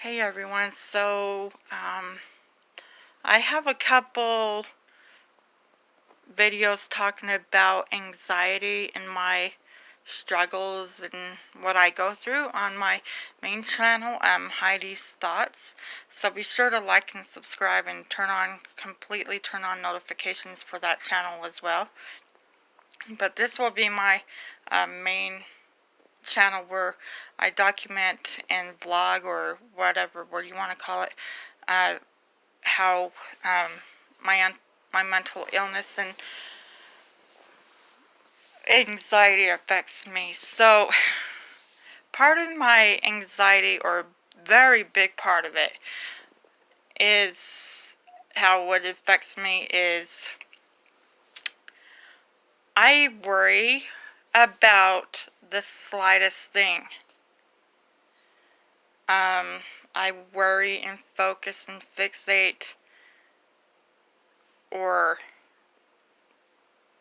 Hey everyone, I have a couple videos talking about anxiety and my struggles and what I go through on my main channel, Heidi's Thoughts. So be sure to like and subscribe and completely turn on notifications for that channel as well. But this will be my main channel where I document and vlog, or whatever word you want to call it, how my my mental illness and anxiety affects me. So part of my anxiety, or very big part of it, is how it affects me is I worry about the slightest thing. I worry and focus and fixate, or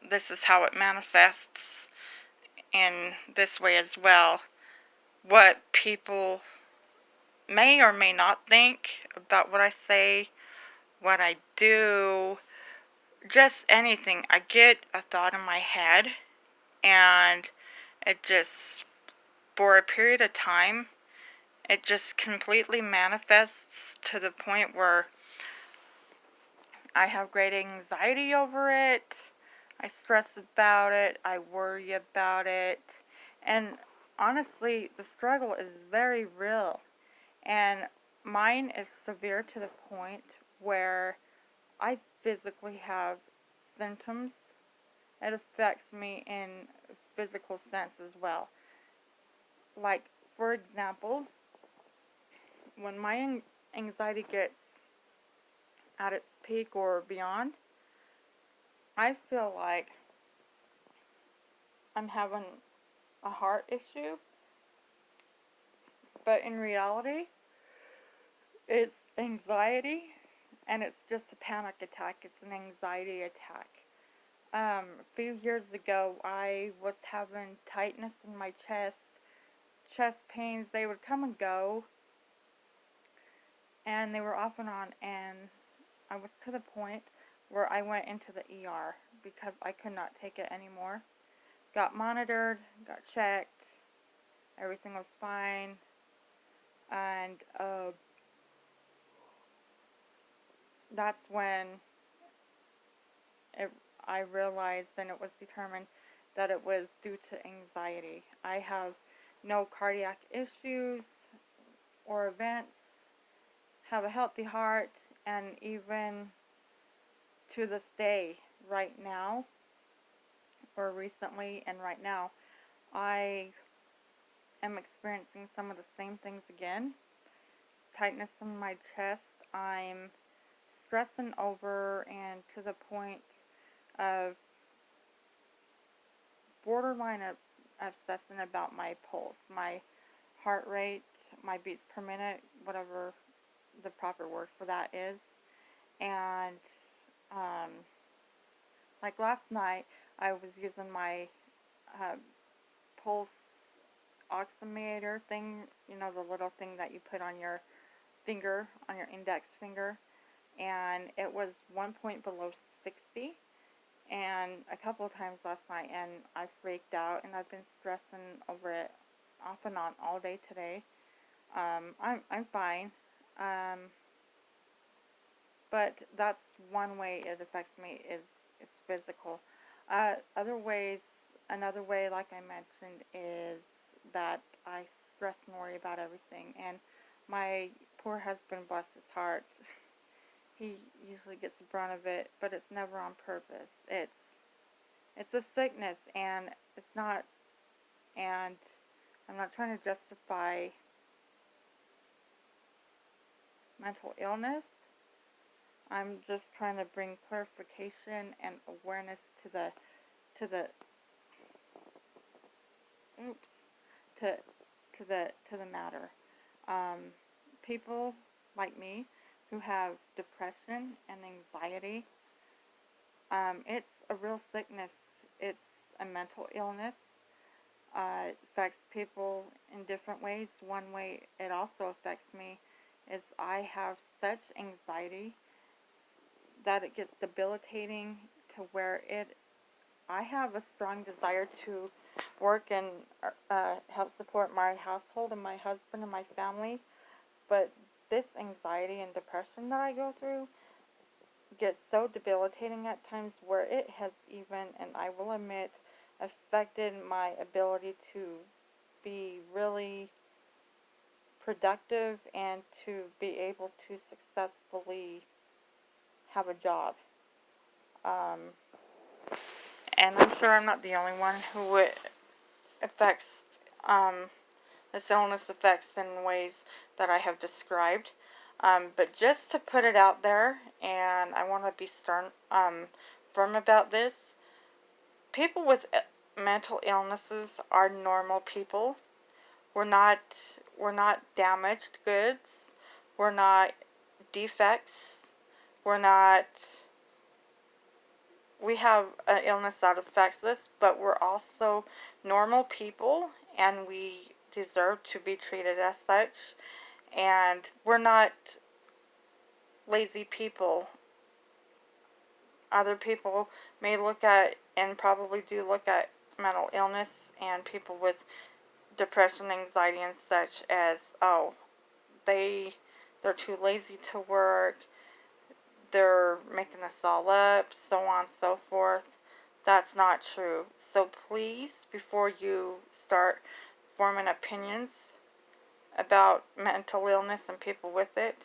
this is how it manifests in this way as well, what people may or may not think about what I say, what I do, just anything. I get a thought in my head, and it just, for a period of time, it just completely manifests to the point where I have great anxiety over it, I stress about it, I worry about it, and honestly, the struggle is very real. And mine is severe to the point where I physically have symptoms. It affects me in physical sense as well. Like, for example, when my anxiety gets at its peak or beyond, I feel like I'm having a heart issue, but in reality, it's anxiety, and it's just a panic attack. It's an anxiety attack. A few years ago, I was having tightness in my chest pains. They would come and go, and they were off and on, and I was to the point where I went into the ER because I could not take it anymore. Got monitored, got checked, everything was fine, and that's when it, I realized, and it was determined that it was due to anxiety. I have no cardiac issues or events, have a healthy heart, and even to this day, right now, or recently and right now, I am experiencing some of the same things again. Tightness in my chest, I'm stressing over, and to the point of borderline of obsessing about my pulse, my heart rate, my beats per minute, whatever the proper word for that is. And um, like last night, I was using my uh, pulse oximeter thing, the little thing that you put on your finger, on your index finger, and it was 1 point below 60, and a couple of times last night, and I freaked out, and I've been stressing over it off and on all day today. I'm fine, but that's one way it affects me, is it's physical. Other ways, another way, like I mentioned, is that I stress and worry about everything, and my poor husband, bless his heart, he usually gets the brunt of it, but it's never on purpose. It's a sickness, and it's not, and I'm not trying to justify mental illness. I'm just trying to bring clarification and awareness to the oops to the matter. Um, People like me who have depression and anxiety, it's a real sickness. It's a mental illness. It affects people in different ways. One way it also affects me is I have such anxiety that it gets debilitating to where I have a strong desire to work and help support my household and my husband and my family, but this anxiety and depression that I go through gets so debilitating at times where it has even, and I will admit, affected my ability to be really productive and to be able to successfully have a job. Um, and I'm sure I'm not the only one who it affects, this illness affects in ways that I have described. But just to put it out there, and I want to be firm about this, people with mental illnesses are normal people. We're not, we're not damaged goods. We're not defects. We're not, we have an illness that affects us, but we're also normal people, and we deserve to be treated as such. And we're not lazy people. Other people may look at, and probably do look at, mental illness and people with depression, anxiety, and such as, oh, they're too lazy to work, they're making this all up, so on and so forth. That's not true. So please, before you start forming opinions about mental illness and people with it,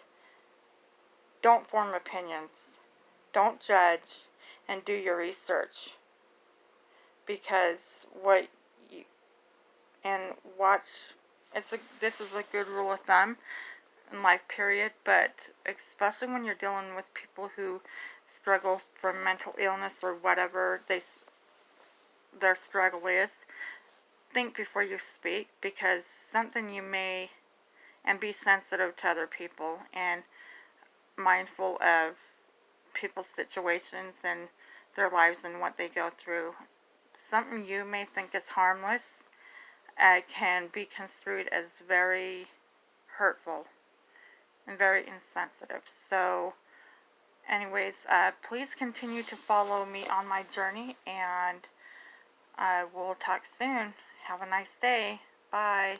don't form opinions. Don't judge, and do your research. Because what you, and watch, this is a good rule of thumb in life, period, but especially when you're dealing with people who struggle from mental illness or whatever their struggle is, think before you speak, because something you may, and be sensitive to other people and mindful of people's situations and their lives and what they go through. Something you may think is harmless can be construed as very hurtful and very insensitive. So anyways, please continue to follow me on my journey, and we'll talk soon. Have a nice day. Bye.